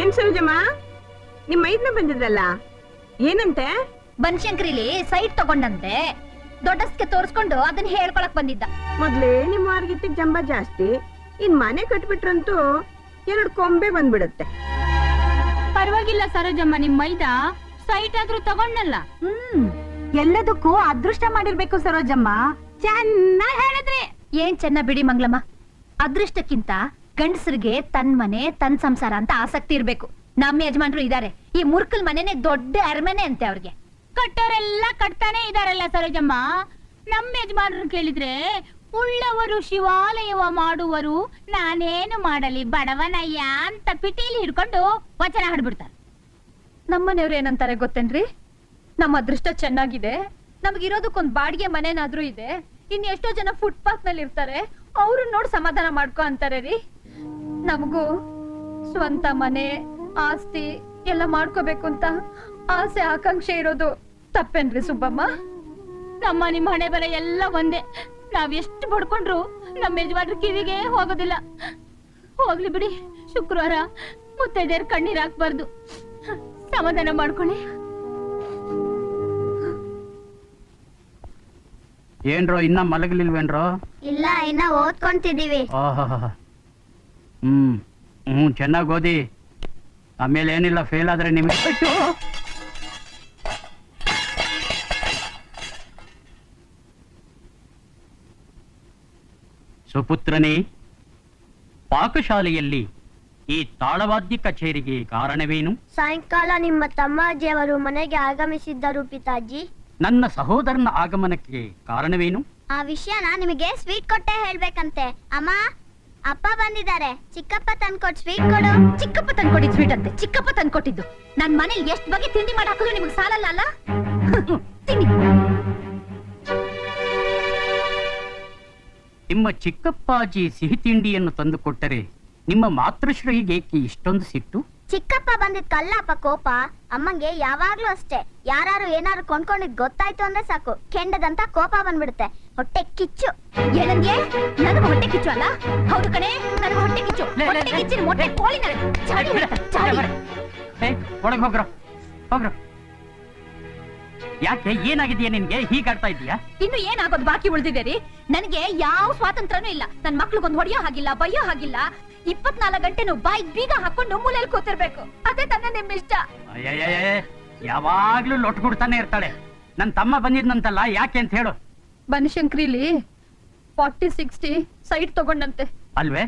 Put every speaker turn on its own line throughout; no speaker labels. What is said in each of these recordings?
ಏನ್ ಸರೋಜಮ್ಮ, ನಿಮ್ ಮೈದ್ನ ಬಂದಿದ್ರಲ್ಲ, ಏನಂತೆ?
ಬನಶಂಕರಿಲಿ ಸೈಟ್ ತಗೊಂಡಂತೆ, ದೊಡ್ಡಸ್ಗೆ ತೋರಿಸ್ಕೊಂಡು ಅದನ್ನ ಹೇಳ್ಕೊಳಕ್ ಬಂದಿದ್ದ.
ಮೊದ್ಲೇ ನಿಮ್ ವಾರ್ಗಿತ್ತಿಗ್ ಜಂಬ ಜಾಸ್ತಿ, ಇನ್ ಮನೆ ಕಟ್ಬಿಟ್ರಂತೂ 2 ಕೊಂಬೆ ಬಂದ್ಬಿಡುತ್ತೆ.
ಪರವಾಗಿಲ್ಲ ಸರೋಜಮ್ಮ, ನಿಮ್ ಮೈದ ಸೈಟ್ ಆದ್ರೂ ತಗೊಂಡಲ್ಲ.
ಎಲ್ಲದಕ್ಕೂ ಅದೃಷ್ಟ ಮಾಡಿರ್ಬೇಕು ಸರೋಜಮ್ಮ.
ಚೆನ್ನಾಗಿ ಹೇಳಿದ್ರಿ.
ಏನ್ ಚೆನ್ನ ಬಿಡಿ ಮಂಗ್ಲಮ್ಮ. ಅದೃಷ್ಟಕ್ಕಿಂತ ಗಂಡಸರಿಗೆ ತನ್ ಮನೆ ತನ್ ಸಂಸಾರ ಅಂತ ಆಸಕ್ತಿ ಇರ್ಬೇಕು. ನಮ್ಮ ಯಜಮಾನ್ರು ಇದಾರೆ, ಈ ಮುರ್ಕಲ್ ಮನೆನೆ ದೊಡ್ಡ ಅರಮನೆ ಅಂತೆ ಅವ್ರಿಗೆ.
ಕಟ್ಟೋರೆಲ್ಲ ಕಟ್ತಾನೆ ಇದಾರಲ್ಲ ಸರೋಜಮ್ಮ. ನಮ್ಮ ಯಜಮಾನ್ರು ಕೇಳಿದ್ರೆ ಉಳ್ಳವರು ಶಿವಾಲಯವ ಮಾಡುವರು, ನಾನೇನು ಮಾಡಲಿ ಬಡವನಯ್ಯ ಅಂತ ಪಿಟೀಲಿ ಹಿಡ್ಕೊಂಡು ವಚನ ಹಾಡ್ಬಿಡ್ತಾರೆ.
ನಮ್ಮನೆಯವ್ರು ಏನಂತಾರೆ ಗೊತ್ತೇನ್ರಿ? ನಮ್ಮ ಅದೃಷ್ಟ ಚೆನ್ನಾಗಿದೆ, ನಮಗಿರೋದಕ್ಕೊಂದ್ ಬಾಡಿಗೆ ಮನೆನಾದ್ರೂ ಇದೆ, ಇನ್ ಎಷ್ಟೋ ಜನ ಫುಟ್ಪಾತ್ ನಲ್ಲಿ ಇರ್ತಾರೆ, ಅವ್ರನ್ನ ನೋಡಿ ಸಮಾಧಾನ ಮಾಡ್ಕೊ ಅಂತಾರೆ ರೀ. ನಮಗೂ ಸ್ವಂತ ಮನೆ ಆಸ್ತಿ ಎಲ್ಲ ಮಾಡ್ಕೋಬೇಕು ಅಂತ ಆಸೆ ಆಕಾಂಕ್ಷೆ ಇರೋದು ತಪ್ಪೇನ್ರಿ ಸುಬ್ಬಮ್ಮ?
ನಮ್ಮ ನಿಮ್ಮ ಹಣೆ ಬರ ಎಲ್ಲ ಒಂದೇ. ನಾವ್ ಎಷ್ಟು ಬಡ್ಕೊಂಡ್ರು ನಮ್ಮ ಯಜಮಾನ್ರ ಕಿವಿಗೆ ಹೋಗೋದಿಲ್ಲ. ಹೋಗ್ಲಿ ಬಿಡಿ, ಶುಕ್ರವಾರ ಮುತ್ತೈದೆಯರ್ ಕಣ್ಣೀರ್ ಹಾಕ್ಬಾರ್ದು. ಸಮಾಧಾನ ಮಾಡ್ಕೊಳ್ಳಿ.
ಏನ್ರೋ ಇನ್ನ ಮಲಗಲಿಲ್ವೇನ್ರೋ?
ಇಲ್ಲ, ಇನ್ನ ಓದ್ಕೊಂತಿದೀವಿ.
ಚೆನ್ನಾಗಿ ಓದಿ, ಆಮೇಲೆ ಏನಿಲ್ಲ ಫೇಲ್ ಆದ್ರೆ ನಿಮಗೆ. ಸುಪುತ್ರನೇ, ಪಾಕಶಾಲೆಯಲ್ಲಿ ಈ ತಾಳವಾದ್ಯ ಕಚೇರಿಗೆ ಕಾರಣವೇನು?
ಸಾಯಂಕಾಲ ನಿಮ್ಮ ತಮ್ಮಾಜಿಯವರು ಮನೆಗೆ ಆಗಮಿಸಿದ್ದರು ಪಿತಾಜಿ.
ನನ್ನ ಸಹೋದರನ ಆಗಮನಕ್ಕೆ ಕಾರಣವೇನು?
ಆ ವಿಷಯನ ನಿಮಗೆ ಸ್ವೀಟ್ ಕೊಟ್ಟೆ ಹೇಳ್ಬೇಕಂತೆ. ಅಮ್ಮ, ಅಪ್ಪ ಬಂದಿದ್ದಾರೆ, ಚಿಕ್ಕಪ್ಪ ತಂದ್ಕೊಟ್ ಸ್ವೀಟ್ ಕೊಡು.
ಚಿಕ್ಕಪ್ಪ ತಂದ್ಕೊಟ್ಟಿದ್ ಸ್ವೀಟ್ ಅಂತೆ. ಚಿಕ್ಕಪ್ಪ ತಂದ್ಕೊಟ್ಟಿದ್ದು ನನ್ ಮನೇಲಿ ಎಷ್ಟ್ ಬಗ್ಗೆ ತಿಂಡಿ ಮಾಡಿ ಹಾಕಿದ್ರು ನಿಮ್ಗೆ ಸಾಲಲ್ಲ ಅಲ್ಲ? ತಿಂಡಿ.
ನಿಮ್ಮ ಚಿಕ್ಕಪ್ಪಾಜಿ ಸಿಹಿ ತಿಂಡಿಯನ್ನು ತಂದು ಕೊಟ್ಟರೆ ನಿಮ್ಮ ಮಾತೃಶ್ರೀಗೆ ಏಕೆ ಇಷ್ಟೊಂದು ಸಿಟ್ಟು?
ಚಿಕ್ಕಪ್ಪ ಬಂದಿದ್ ಕಲ್ಲಪ್ಪ ಕೋಪ. ಅಮ್ಮಂಗೆ ಯಾವಾಗ್ಲೂ ಅಷ್ಟೇ, ಯಾರು ಏನಾರು ಕೊಂಡ್ಕೊಂಡಿದ್ ಗೊತ್ತಾಯ್ತು ಅಂದ್ರೆ ಸಾಕು ಕೆಂಡದಂತ ಕೋಪ ಬಂದ್ಬಿಡುತ್ತೆ. ಹೊಟ್ಟೆ ಕಿಚ್ಚು.
ಏನಂದ್ಯೆ? ನನಗೆ ಹೊಟ್ಟೆ ಕಿಚ್ಚು ಅಲ್ಲ? ಹೌದು ಕಣೆ, ನನಗೆ ಹೊಟ್ಟೆ ಕಿಚ್ಚು. ಹೊಟ್ಟೆ ಕಿಚ್ಚಿನ ಮೊಟ್ಟೆ ಕೋಳಿ ಚಾಡಿ ಬಿಡುತ್ತೆ, ಚಾಡಿ.
ಒಳಗೆ ಹೋಗ್ರೋ, ಹೋಗ್ರೋ. ಯಾಕೆ, ಏನಾಗಿದೆಯಾ ನಿನ್ಗೆ? ಹೀಗಾಡ್ತಾ ಇದೀಯಾ?
ಇನ್ನು ಏನಾಗೋದು ಬಾಕಿ ಉಳಿದಿದೆ ರೀ? ನನಗೆ ಯಾವ ಸ್ವಾತಂತ್ರ್ಯನೂ ಇಲ್ಲ. ನನ್ ಮಕ್ಳಿಗೊಂದು ಹೊಡೆಯೋ ಹಾಗಿಲ್ಲ, ಬಯ್ಯೋ ಹಾಗಿಲ್ಲ. 24 ಗಂಟೆನು ಬಾಯಿ ಬೀಗ ಹಾಕೊಂಡು ಮೂಲೆಯಲ್ಲಿ ಕೂತಿರ್ಬೇಕು. ಅದೇ ತಾನೇ ನಿಮ್ ಇಷ್ಟ.
ಯಾವಾಗ್ಲೂ ಲೊಟ್ಗುಡ್ತಾನೆ ಇರ್ತಾಳೆ. ನನ್ ತಮ್ಮ ಬಂದಿದ್ನಂತಲ್ಲ, ಯಾಕೆ ಅಂತ ಹೇಳು.
ಬನಶಂಕರಿಲಿ 40-60 ಸೈಟ್ ತಗೊಂಡಂತೆ.
ಅಲ್ವೇ?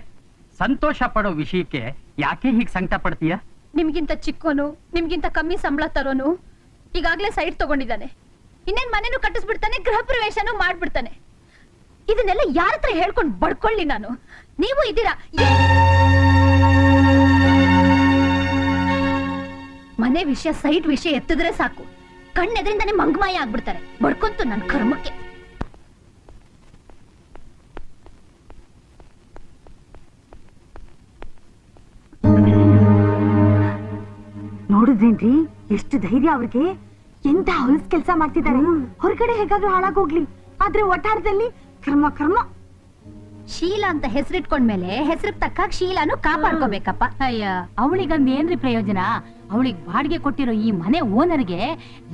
ಸಂತೋಷ ಪಡೋ ವಿಷಯಕ್ಕೆ ಯಾಕೆ ಹೀಗ್ ಸಂಕಟ ಪಡ್ತೀಯ?
ನಿಮ್ಗಿಂತ ಚಿಕ್ಕೋನು, ನಿಮ್ಗಿಂತ ಕಮ್ಮಿ ಸಂಬಳ ತರೋನು ಈಗಾಗ್ಲೇ ಸೈಟ್ ತಗೊಂಡಿದ್ದಾನೆ. ಇನ್ನೇನ್ ಮನೇನು ಕಟ್ಟಿಸ್ಬಿಡ್ತಾನೆ, ಗೃಹ ಪ್ರವೇಶನೂ ಮಾಡ್ಬಿಡ್ತಾನೆ. ಇದನ್ನೆಲ್ಲ ಯಾರ ಹತ್ರ ಹೇಳ್ಕೊಂಡು ಬಡ್ಕೊಳ್ಳಿ ನಾನು? ನೀವು ಇದ್ದೀರಾ. ಮನೆ ವಿಷಯ, ಸೈಟ್ ವಿಷಯ ಎತ್ತಿದ್ರೆ ಸಾಕು, ಕಣ್ಣೆದ್ರಿಂದಾನೆ ಮಂಗಮಾಯ ಆಗ್ಬಿಡ್ತಾರೆ. ಬಡ್ಕೊಂತು ನನ್ ಕರ್ಮಕ್ಕೆ.
ನೋಡಿದ್ರೇನ್ರಿ ಎಷ್ಟು ಧೈರ್ಯ ಅವ್ರಿಗೆ? ಎಂತ ಹೊಲಸ್ ಕೆಲ್ಸ ಮಾಡ್ತಿದ್ದಾರೆ. ಹೊರಗಡೆ ಹೇಗಾದ್ರೂ ಹಾಳಾಗೋಗ್ಲಿ, ಆದ್ರೆ ಒಟ್ಟಾರದಲ್ಲಿ ಕರ್ಮ ಕರ್ಮ.
ಶೀಲ ಅಂತ ಹೆಸರಿಟ್ಕೊಂಡ್ಮೇಲೆ ಹೆಸರಿಗೆ ತಕ್ಕಾಗ ಶೀಲಾನು ಕಾಪಾಡ್ಕೋಬೇಕಪ್ಪ.
ಅಯ್ಯ, ಅವಳಿಗಂದ್ ಏನ್ರಿ ಪ್ರಯೋಜನ? ಅವಳಿಗೆ ಬಾಡಿಗೆ ಕೊಟ್ಟಿರೋ ಈ ಮನೆ ಓನರ್ಗೆ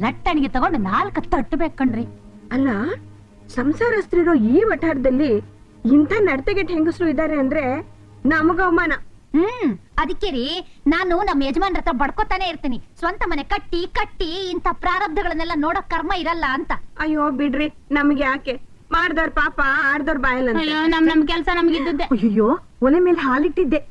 ಲಟ್ಟಣಿಗೆ ತಗೊಂಡು 4 ತಟ್ಟಬೇಕು ಕಣ್ರಿ.
ಅಲ್ಲ, ಸಂಸಾರಸ್ಥರಿರೋ ಈ ವಠಾರದಲ್ಲಿ ಇಂಥ ನಡತೆಗೆಟ್ ಹೆಂಗಸರು ಇದ್ದಾರೆ ಅಂದ್ರೆ ನಮಗ ಅವಮಾನ.
ಅದಕ್ಕೆ ರೀ ನಾನು ನಮ್ಮ ಯಜಮಾನ್ರ ಹತ್ರ ಬಡ್ಕೋತಾನೆ ಇರ್ತೀನಿ. ಸ್ವಂತ ಮನೆ ಕಟ್ಟಿ ಕಟ್ಟಿ ಇಂಥ ಪ್ರಾರಬ್ಧಗಳನ್ನೆಲ್ಲ ನೋಡೋ ಕರ್ಮ ಇರಲ್ಲ ಅಂತ.
ಅಯ್ಯೋ ಬಿಡ್ರಿ, ನಮ್ಗೆ ಯಾಕೆ? ಮಾಡ್ದವ್ರ ಪಾಪ ಆಡ್ದವ್ರ ಬಾಯಲ್ಲ.
ಅಯ್ಯೋ, ನಮ್ ಕೆಲ್ಸ ನಮ್ಗಿದ್ದೆ.
ಅಯ್ಯೋ, ಒಲೆ ಮೇಲೆ ಹಾಲಿಟ್ಟಿದ್ದೆ.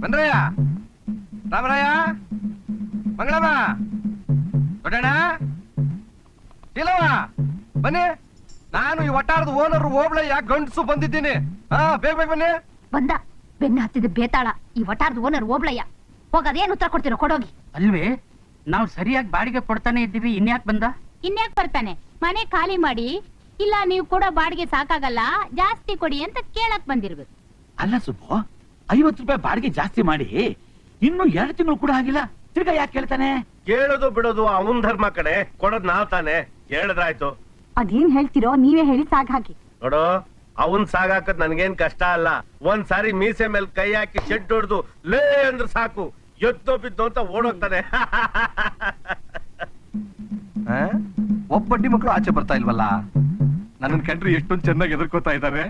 ಬಂದ್ರಯ್ಯ, ರಾಮರಾಯ, ಮಂಗಳಮ್ಮ, ದೊಡ್ಡಣ್ಣ, ಇಲ್ಲವ ಬನ್ನಿ. ನಾನು ಈ ವಟಾರದ ಓನರ್ ಓಬ್ಳಯ್ಯ ಗಂಡಸು ಬಂದಿದ್ದೀನಿ. ಬೇಗ ಬೇಗ ಬನ್ನಿ.
ಬಂದ ಬೆನ್ನ ಹತ್ತಿದ ಬೇತಾಳ ಈ ವಟಾರದ ಓನರ್ ಓಬ್ಳಯ್ಯ. ಹೋಗದೇನು ಉತ್ತರ ಕೊಡ್ತೀರೋ ಕೊಡೋಗಿ.
ಅಲ್ವೇ, ನಾವು ಸರಿಯಾಗಿ ಬಾಡಿಗೆ ಕೊಡ್ತಾನೆ ಇದ್ದೀವಿ, ಇನ್ಯಾಕ್ ಬಂದ?
ಇನ್ಯಾಕ್ ಬರ್ತಾನೆ? ಮನೆ ಖಾಲಿ ಮಾಡಿ, ಇಲ್ಲ ನೀವು ಕೊಡೋ ಬಾಡಿಗೆ ಸಾಕಾಗಲ್ಲ ಜಾಸ್ತಿ ಕೊಡಿ ಅಂತ ಕೇಳಕ್ ಬಂದಿರ್ಬೇಕು.
ಅಲ್ಲ ಸುಬ್ಬು, 50 ರೂಪಾಯಿ ಬಾಡಿಗೆ ಜಾಸ್ತಿ ಮಾಡಿ ಇನ್ನು 2 ತಿಂಗಳು ಕೂಡ ಆಗಿಲ್ಲ, ತಿರ್ಗಾ ಯಾಕೆ ಕೇಳ್ತಾನೆ?
ಕೇಳೋದು ಬಿಡೋದು ಅವನ್ ಧರ್ಮ ಕಡೆ, ಕೊಡೋದ್ ನಾವ್ ತಾನೆ. ಹೇಳಿದ್ರಾಯ್ತು.
ಅದೇನ್ ಹೇಳ್ತಿರೋ ನೀವೇ ಹೇಳಿ ಸಾಗ್ ಹಾಕಿ.
ನೋಡು, ಅವನ್ ಸಾಗಾಕದ್ ನನ್ಗೇನ್ ಕಷ್ಟ ಅಲ್ಲ. ಒಂದ್ ಸಾರಿ ಮೀಸೆ ಮೇಲೆ ಕೈ ಹಾಕಿ ಶೆಡ್ ಹೊಡ್ದು ಲೇ ಅಂದ್ರೆ ಸಾಕು, ಎದ್ದೋ ಬಿದ್ದು ಅಂತ ಓಡೋಗ್ತಾನೆ. ಒಬ್ಬಟ್ಟಿ ಮಕ್ಕಳು ಆಚೆ ಬರ್ತಾ ಇಲ್ವಲ್ಲ, ನನ್ನ ಕಂಡ್ರಿ ಎಷ್ಟೊಂದು ಚೆನ್ನಾಗಿ ಎದುರ್ಕೋತಾ ಇದ್ದಾರೆ.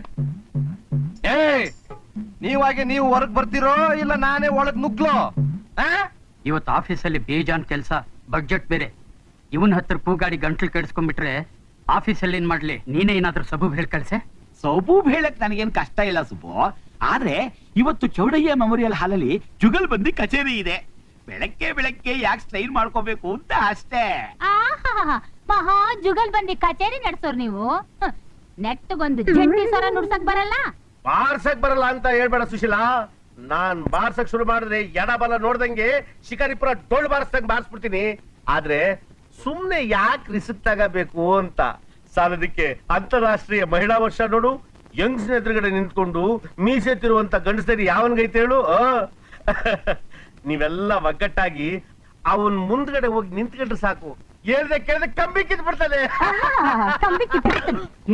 ನೀವಾಗೆ ನೀವು ಹೊರಗ್ ಬರ್ತಿರೋ ಇಲ್ಲ ನಾನೇ ಒಳಗ್ ನುಗ್ಲೋ?
ಇವತ್ತು ಆಫೀಸಲ್ಲಿ ಬೇಜಾನ್ ಕೆಲಸ, ಬಡ್ಜೆಟ್ ಬೇರೆ. ಇವನ್ ಹತ್ರ ಕೂಗಾಡಿ ಗಂಟ್ಲು ಕೆಡಿಸ್ಕೊಂಡ್ಬಿಟ್ರೆ ಆಫೀಸಲ್ಲಿ ಏನ್ ಮಾಡ್ಲಿ? ನೀನೇ ಏನಾದ್ರೂ ಸಬೂಬ್ ಹೇಳ್ ಕಳ್ಸೆ.
ಸೊಬೂಬ್ ಹೇಳಕ್ ನನಗೇನ್ ಕಷ್ಟ ಇಲ್ಲ ಸುಬ್ಬು. ಆದ್ರೆ ಇವತ್ತು ಚೌಡಯ್ಯ ಮೆಮೋರಿಯಲ್ ಹಾಲಲ್ಲಿ ಜುಗಲ್ ಬಂದಿ ಕಚೇರಿ ಇದೆ. ಬೆಳಗ್ಗೆ ಯಾಕೆ ಸ್ಟ್ರೈನ್ ಮಾಡ್ಕೋಬೇಕು ಅಂತ ಅಷ್ಟೇ.
ಮಹಾ ಜುಗಲ್ ಬಂದಿ ಕಚೇರಿ ನಡೆಸೋರ್ ನೀವು. ನೆಟ್ಟಗೊಂದು ಜಂಟಿ ಸರ ನುಡ್ಸಕ್ ಬರಲ್ಲ,
ಬಾರ್ಸಕ್ ಬರಲ್ಲ ಅಂತ ಹೇಳ್ಬೇಡ ಸುಶೀಲಾ. ನಾನ್ ಬಾರ್ಸಕ್ ಶುರು ಮಾಡಿದ್ರೆ ಎಡಬಲ ನೋಡ್ದಂಗೆ ಶಿಕಾರಿಪುರ ಡೊಳ್ಳು ಬಾರಿಸ್ದಂಗ್ ಬಾರಿಸ್ಬಿಡ್ತೀನಿ. ಆದ್ರೆ ಸುಮ್ನೆ ಯಾಕೆ ರಿಸ್ಕ್ ತಗಬೇಕು ಅಂತ ಸಾಲದಕ್ಕೆ ಅಂತಾರಾಷ್ಟ್ರೀಯ ಮಹಿಳಾ ವರ್ಷ ನೋಡು, ಯಂಗ್ಸ್ ಎದುರುಗಡೆ ನಿಂತ್ಕೊಂಡು ಮೀಸೆ ತಿರುವಂತ ಗಂಡಸರಿ ಯಾವನ್ಗೈತೆ ಹೇಳು? ನೀವೆಲ್ಲ ಒಗ್ಗಟ್ಟಾಗಿ ಅವನ್ ಮುಂದ್ಗಡೆ ಹೋಗಿ ನಿಂತ್ಕೊಂಡ್ರೆ ಸಾಕು, ಹೇಳ್ದೆ ಕೇಳ್ದೆ ಕಂಬಿ ಕಿತ್ ಬಿಡ್ತಾನೆ.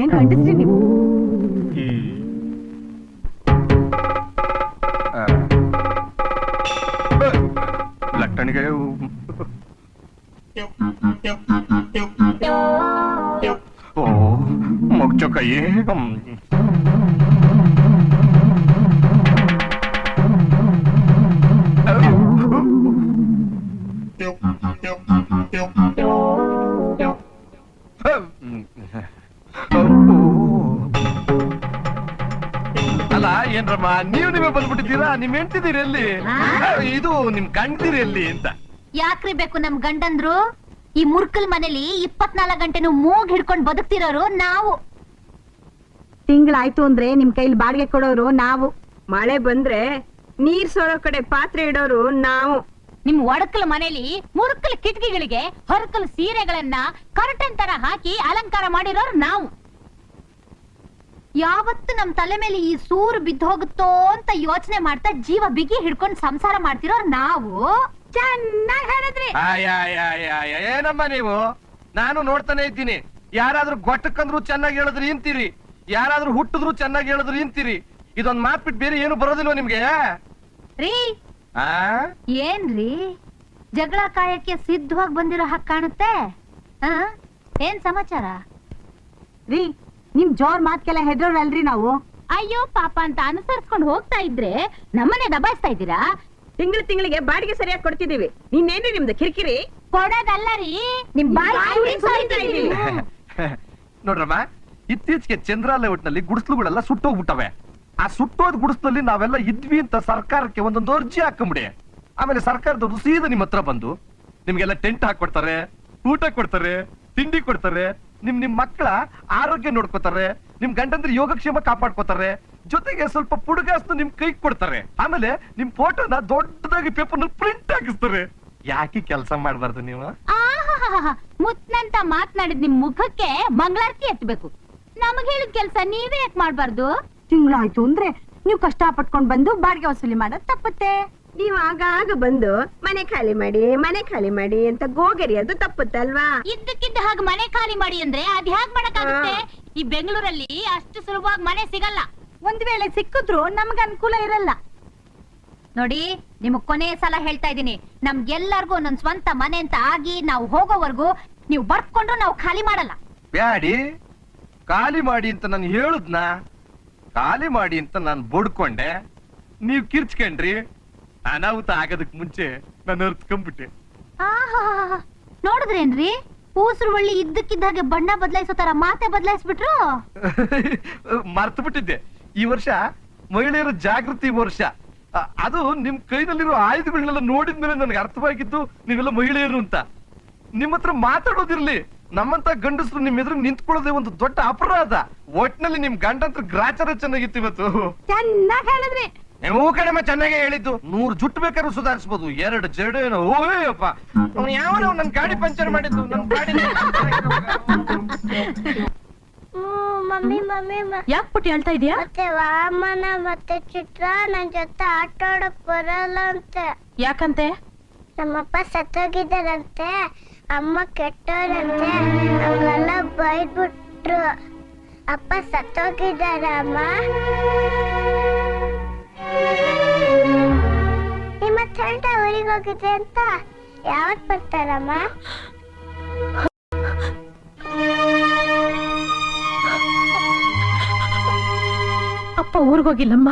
ಏನ್ ಗಂಡಸ್ರಿ ನೀವು?
ಲಟ್ಟಣಿಗೆ ಓ ಮುಗ್ಚೋ ಕೈ. ಅಲ್ಲ ಏನ್ರಮ್ಮ, ನೀವೇ ಬಂದ್ಬಿಟ್ಟಿದ್ದೀರಾ? ನಿಮ್ ಹೆಂಡ್ತಿದ್ದೀರಿ ಎಲ್ಲಿ? ಇದು ನಿಮ್ ಗಂಡ್ತೀರಿ ಎಲ್ಲಿ ಅಂತ?
ಯಾಕ್ರಿ ಬೇಕು ನಮ್ ಗಂಡಂದ್ರು? ಈ ಮುರ್ಕಲ್ ಮನೇಲಿ 24 ಗಂಟೆನೂ ಮೂಗ್ ಹಿಡ್ಕೊಂಡ್ ಬದುಕ್ತಿರೋರು ನಾವು.
ತಿಂಗಳಾಯ್ತು ಅಂದ್ರೆ ನಿಮ್ ಕೈಲಿ ಬಾಡಿಗೆ ಕೊಡೋರು ನಾವು.
ಮಳೆ ಬಂದ್ರೆ ನೀರ್ ಸೋಳೋ ಕಡೆ ಪಾತ್ರೆ ಇಡೋರು ನಾವು.
ನಿಮ್ ಒಡಕಲ್ ಮನೇಲಿ ಮುರುಕಲ್ ಕಿಟಕಿಗಳಿಗೆ ಹೊರಕಲ್ ಸೀರೆಗಳನ್ನ ಕರ್ಟನ್ ತರ ಹಾಕಿ ಅಲಂಕಾರ ಮಾಡಿರೋರು ನಾವು. ಯಾವತ್ತು ನಮ್ ತಲೆ ಮೇಲೆ ಈ ಸೂರು ಬಿದ್ದು ಹೋಗುತ್ತೋ ಅಂತ ಯೋಚನೆ ಮಾಡ್ತಾ ಜೀವ ಬಿಗಿ ಹಿಡ್ಕೊಂಡ್ ಸಂಸಾರ ಮಾಡ್ತಿರೋರು ನಾವು. ಚೆನ್ನಾಗಿ ಹೇಳಿದ್ರಿ.
ಏನಮ್ಮ ನೀವು? ನಾನು ನೋಡ್ತಾನೆ ಇದ್ದೀನಿ. ಯಾರಾದ್ರೂ ಗೊಟ್ಟಕ್ಕಂದ್ರು ಚೆನ್ನಾಗಿ ಹೇಳಿದ್ರಿ ಇಂತೀರಿ, ಯಾರಾದ್ರೂ ಹುಟ್ಟಿದ್ರು ಚೆನ್ನಾಗಿ ಹೇಳಿದ್ರಿ ಇಂತೀರಿ. ಇದೊಂದ್ ಮಾತ್ ಬಿಟ್ಟು ಬೇರೆ ಏನು ಬರೋದಿಲ್ವ ನಿಮ್ಗೆ?
ರೀ ಏನ್ರಿ ಜಗಳ ಕಾಯಕ್ಕೆ ಸಿದ್ಧವಾಗಿ ಬಂದಿರೋ ಹಾಗೆ ಕಾಣುತ್ತೆ. ಏನ್ ಸಮಾಚಾರ
ರೀ? ನಿಮ್ ಜೋರ್ ಮಾತ್ಕೆಲ್ಲ ಹೆದ್ರೋರಲ್ರಿ ನಾವು.
ಅಯ್ಯೋ ಪಾಪ ಅಂತ ಅನುಸರಿಸ್ಕೊಂಡು ಹೋಗ್ತಾ ಇದ್ರೆ ನಮ್ಮನೆ ದಬಾಯಿಸ್ತಾ ಇದ್ದೀರಾ?
ತಿಂಗಳಿಗೆ ಬಾಡಿಗೆ ಸರಿಯಾಗಿ ಕೊಡ್ತಿದೀವಿ. ನೀನೇನ್ರಿ ನಿಮ್ದು ಕಿರಿಕಿರಿ?
ಕೊಡೋದಲ್ಲ ರೀ, ನಿಮ್ ಬಾಯಿ
ನೋಡ್ರಮ್ಮ, ಇತ್ತೀಚೆಗೆ ಚಂದ್ರ ಲೇಔಟ್ನಲ್ಲಿ ಗುಡಿಸ್ಲುಗಳೆಲ್ಲ ಸುಟ್ಟೋಗ್ಬಿಟ್ಟವೆ. ಆ ಸುಟ್ಟೋದ್ ಗುಡಿಸ್ಲಲ್ಲಿ ನಾವೆಲ್ಲ ಇದ್ವಿ ಅಂತ ಸರ್ಕಾರಕ್ಕೆ ಒಂದೊಂದು ಅರ್ಜಿ ಹಾಕೊಂಬಿಡಿ. ಆಮೇಲೆ ಸರ್ಕಾರದವರು ಸೀದಾ ನಿಮ್ ಹತ್ರ ಬಂದು ನಿಮ್ಗೆಲ್ಲ ಟೆಂಟ್ ಹಾಕೊಡ್ತಾರೆ, ಊಟ ಕೊಡ್ತಾರೆ, ತಿಂಡಿ ಕೊಡ್ತಾರೆ, ನಿಮ್ ಮಕ್ಕಳ ಆರೋಗ್ಯ ನೋಡ್ಕೋತಾರೆ, ನಿಮ್ ಗಂಡಂದ್ರ ಯೋಗಕ್ಷೇಮ ಕಾಪಾಡ್ಕೋತಾರೆ, ಜೊತೆಗೆ ಸ್ವಲ್ಪ ಪುಡುಗಾಸ್ತು ನಿಮ್ ಕೈ ಕೊಡ್ತಾರೆ. ಆಮೇಲೆ ನಿಮ್ ಫೋಟೋನ ದೊಡ್ಡದಾಗಿ ಪೇಪರ್ ಪ್ರಿಂಟ್ ಹಾಕಿಸ್ತಾರೆ. ಯಾಕೆ ಕೆಲಸ ಮಾಡ್ಬಾರ್ದು ನೀವು?
ಮುತ್ನಂತ ಮಾತನಾಡಿದ್ ನಿಮ್ ಮುಖಕ್ಕೆ ಮಂಗಳಾರತಿ ಎತ್ತಬೇಕು. ನಮಗ್ ಹೇಳಿದ ಕೆಲ್ಸ ನೀವೇ ಯಾಕೆ ಮಾಡ್ಬಾರ್ದು?
ತಿಂಗಳಾಯ್ತು ಅಂದ್ರೆ ನೀವು ಕಷ್ಟ ಪಟ್ಕೊಂಡ್ ಬಂದು ಬಾಡಿಗೆ ವಸೂಲಿ ಮಾಡೋದ್ ತಪ್ಪುತ್ತೆ.
ನೀವ್ ಆಗಾಗ ಬಂದು ಮನೆ ಖಾಲಿ ಮಾಡಿ ಅಂತ ಗೋಗರಿ ಅದು ತಪ್ಪುತ್ತಲ್ವಾ?
ಇದ್ದಕ್ಕಿದ್ದ ಹಾಗೆ ಮನೆ ಖಾಲಿ ಮಾಡಿ ಅಂದ್ರೆ ಅದ್ ಹ್ಯಾಕ್ ಮಾಡಕ್ಕಾಗುತ್ತೆ? ಈ ಬೆಂಗಳೂರಲ್ಲಿ ಅಷ್ಟು ಸುಲಭವಾಗಿ ಮನೆ ಸಿಗಲ್ಲ.
ಒಂದ್ ವೇಳೆ ಸಿಕ್ಕಿದ್ರು ನಮ್ಗೆ ಅನುಕೂಲ ಇರಲ್ಲ.
ನೋಡಿ, ನಿಮಗ್ ಕೊನೆ ಸಲ ಹೇಳ್ತಾ ಇದೀನಿ, ನಮ್ಗೆಲ್ಲರಿಗೂ ಒಂದೊಂದ್ ಸ್ವಂತ ಮನೆ ಅಂತ ಆಗಿ ನಾವು ಹೋಗೋವರೆಗೂ ನೀವು ಬರ್ಕೊಂಡ್ರು ನಾವು ಖಾಲಿ ಮಾಡಲ್ಲ.
ಬ್ಯಾಡಿ, ಖಾಲಿ ಮಾಡಿ ಅಂತ ನಾನು ಹೇಳುದ್ನ? ಖಾಲಿ ಮಾಡಿ ಅಂತ ನಾನು ಬಡ್ಕೊಂಡೆ, ನೀವ್ ಕಿರ್ಚ್ಕೊಂಡ್ರಿ. ಅನಾಹುತ ಆಗೋದಕ್ ಮುಂಚೆ ನಾನು ಅರ್ತ್ಕೊಂಡ್ಬಿಟ್ಟೆ.
ನೋಡಿದ್ರೇನ್ರಿ, ಊಸರು ಒಳ್ಳಿ ಇದ್ದಕ್ಕಿದ್ದಾಗೆ ಬಣ್ಣ ಬದಲಾಯಿಸೋ ತರ ಮಾತೆ ಬದಲಾಯಿಸ್ಬಿಟ್ರು.
ಮರ್ತು ಬಿಟ್ಟಿದ್ದೆ, ಈ ವರ್ಷ ಮಹಿಳೆಯರ ಜಾಗೃತಿ ವರ್ಷ. ಅದು ನಿಮ್ ಕೈನಲ್ಲಿರೋ ಆಯುಧಗಳನ್ನೆಲ್ಲ ನೋಡಿದ್ಮೇಲೆ ನನಗೆ ಅರ್ಥವಾಗಿದ್ದು ನೀವೆಲ್ಲ ಮಹಿಳೆಯರು ಅಂತ. ನಿಮ್ ಹತ್ರ ಮಾತಾಡೋದಿರ್ಲಿ, ನಮ್ಮಂತ ಗಂಡಸರು ನಿಮ್ ಎದುರು ನಿಂತ್ಕೊಳ್ಳೋದೇ ಒಂದು ದೊಡ್ಡ ಅಪರಾಧ. ಒಟ್ನಲ್ಲಿ ನಿಮ್ ಗಂಡಂತ್ರ ಗ್ರಾಚಾರ ಚೆನ್ನಾಗಿತ್ತು ಇವತ್ತು.
ಚೆನ್ನಾಗಿ ಹೇಳಿದ್ರಿ.
ನೀವು ಕಡಿಮೆ ಚೆನ್ನಾಗೇ ಹೇಳಿದ್ದು. 100 ಜುಟ್ಟು ಬೇಕಾದ್ರೂ ಸುಧಾರಿಸಬಹುದು, 2 ಜಡೇನೋ. ಓಯಪ್ಪ, ಅವನು ಯಾವನೋ ನನ್ ಗಾಡಿ ಪಂಚರ್ ಮಾಡಿದ್ದು. ನನ್ ಗಾಡಿ
ಮಮ್ಮಿ
ಯಾಕೆ ಪುಟ್ಟಿ ಹೇಳ್ತಾ ಇದೀಯಾ?
ಮತ್ತೆ ವಾಮನ ಮತ್ತೆ ಚಿತ್ರ ನನ್ ಜೊತೆ ಆಟ ಆಡಕ್ ಬರಲ್ಲ ಅಂತೆ.
ಯಾಕಂತೆ?
ನಮ್ಮಪ್ಪ ಸತ್ತೋಗಿದ್ದಾರಂತೆ, ಅಮ್ಮ ಕೆಟ್ಟೋರಂತೆ, ಹಂಗೆಲ್ಲ ಬೈದ್ಬಿಟ್ರು. ಅಪ್ಪ ಸತ್ತೋಗಿದ್ದಾರ ಅಮ್ಮ? ನಿಮ್ಮ ತಂಡ ಊರಿಗೆ ಹೋಗಿದೆ ಅಂತ ಯಾವತ್ ಬರ್ತಾರಮ್ಮ?
ಅಪ್ಪ ಊರಿಗೋಗಿಲ್ಲಮ್ಮ.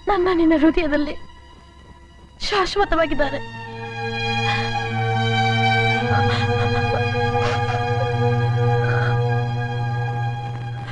ನನ್ನ ನಿನ್ನ ಹೃದಯದಲ್ಲಿ ಶಾಶ್ವತವಾಗಿದ್ದಾರೆ.